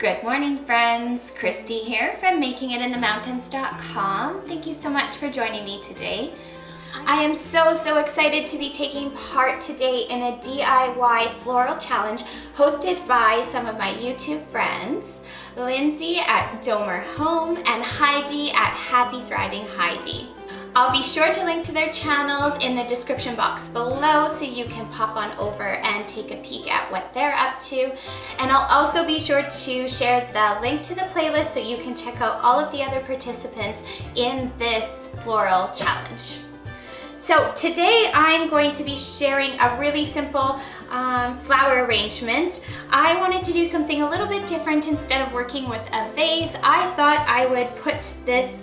Good morning, friends. Christy here from makingitinthemountains.com. Thank you so much for joining me today. I am so excited to be taking part today in a DIY floral challenge hosted by some of my YouTube friends, Lindsay at Domer Home and Heidi at Happy Thriving Heidi. I'll be sure to link to their channels in the description box below so you can pop on over and take a peek at what they're up to. And I'll also be sure to share the link to the playlist so you can check out all of the other participants in this floral challenge. So today I'm going to be sharing a really simple flower arrangement. I wanted to do something a little bit different. Instead of working with a vase, I thought I would put this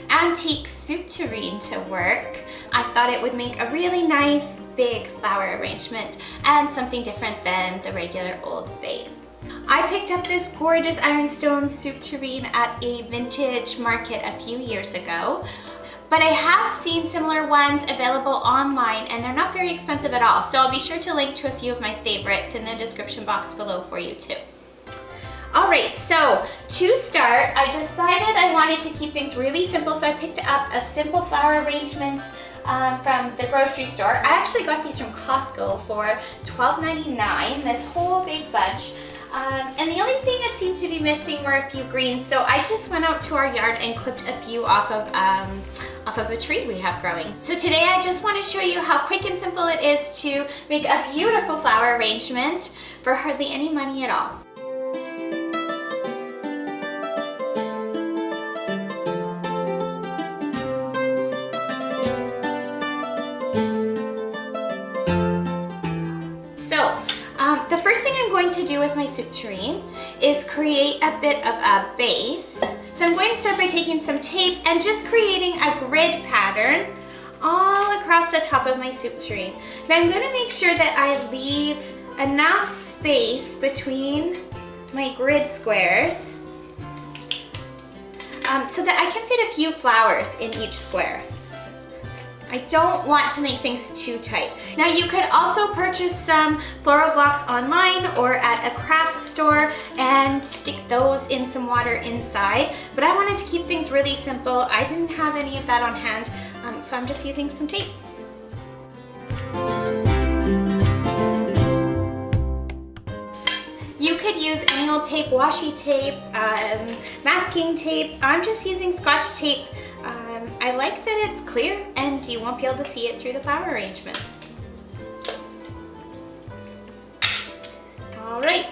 antique soup tureen to work. I thought it would make a really nice big flower arrangement and something different than the regular old vase. I picked up this gorgeous ironstone soup tureen at a vintage market a few years ago. But I have seen similar ones available online and they're not very expensive at all. So I'll be sure to link to a few of my favorites in the description box below for you too. All right, so to start, I decided I wanted to keep things really simple. So I picked up a simple flower arrangement from the grocery store. I actually got these from Costco for $12.99, this whole big bunch. And the only thing that seemed to be missing were a few greens, so I just went out to our yard and clipped a few off of a tree we have growing. So today I just want to show you how quick and simple it is to make a beautiful flower arrangement for hardly any money at all. The first thing I'm going to do with my soup tureen is create a bit of a base. So I'm going to start by taking some tape and just creating a grid pattern all across the top of my soup tureen. Now I'm going to make sure that I leave enough space between my grid squares so that I can fit a few flowers in each square. I don't want to make things too tight. Now you could also purchase some floral blocks online or at a craft store and stick those in some water inside. But I wanted to keep things really simple. I didn't have any of that on hand, so I'm just using some tape. You could use any old tape, washi tape, masking tape. I'm just using Scotch tape. I like that it's clear and you won't be able to see it through the flower arrangement. All right.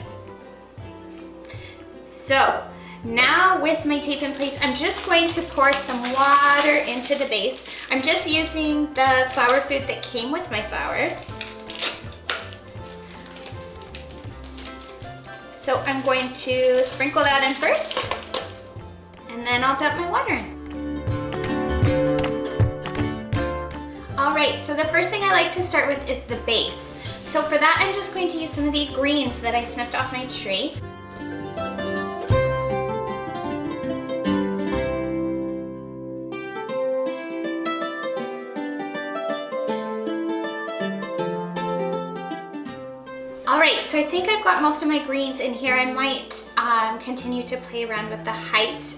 So now with my tape in place, I'm just going to pour some water into the base. I'm just using the flower food that came with my flowers. So I'm going to sprinkle that in first, and then I'll dump my water in. Alright, so the first thing I like to start with is the base. So for that, I'm just going to use some of these greens that I snipped off my tree. Alright, so I think I've got most of my greens in here. I might continue to play around with the height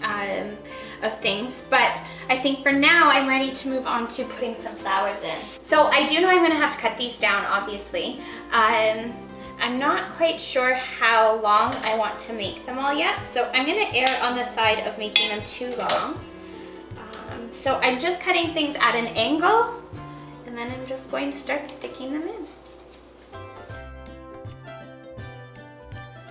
of things, but I think for now I'm ready to move on to putting some flowers in. So I do know I'm going to have to cut these down, obviously. I'm not quite sure how long I want to make them all yet, so I'm going to err on the side of making them too long. So I'm just cutting things at an angle, and then I'm just going to start sticking them in.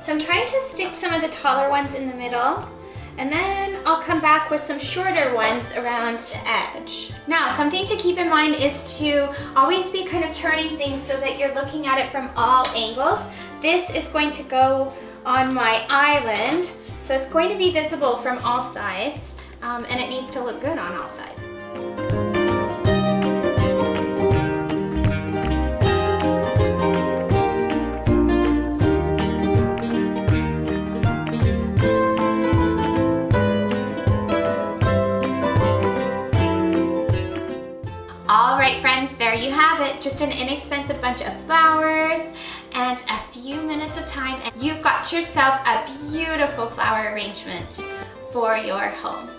So I'm trying to stick some of the taller ones in the middle, and then I'll come back with some shorter ones around the edge. Now, something to keep in mind is to always be kind of turning things so that you're looking at it from all angles. This is going to go on my island, so it's going to be visible from all sides, and it needs to look good on all sides. All right, friends, there you have it. Just an inexpensive bunch of flowers and a few minutes of time, and you've got yourself a beautiful flower arrangement for your home.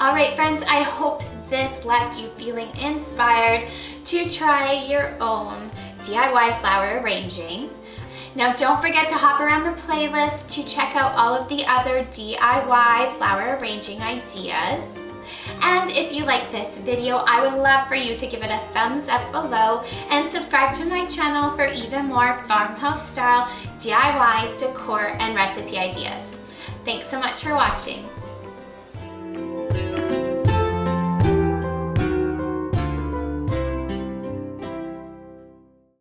All right, friends, I hope this left you feeling inspired to try your own DIY flower arranging. Now, don't forget to hop around the playlist to check out all of the other DIY flower arranging ideas. And if you like this video, I would love for you to give it a thumbs up below and subscribe to my channel for even more farmhouse style DIY decor and recipe ideas. Thanks so much for watching.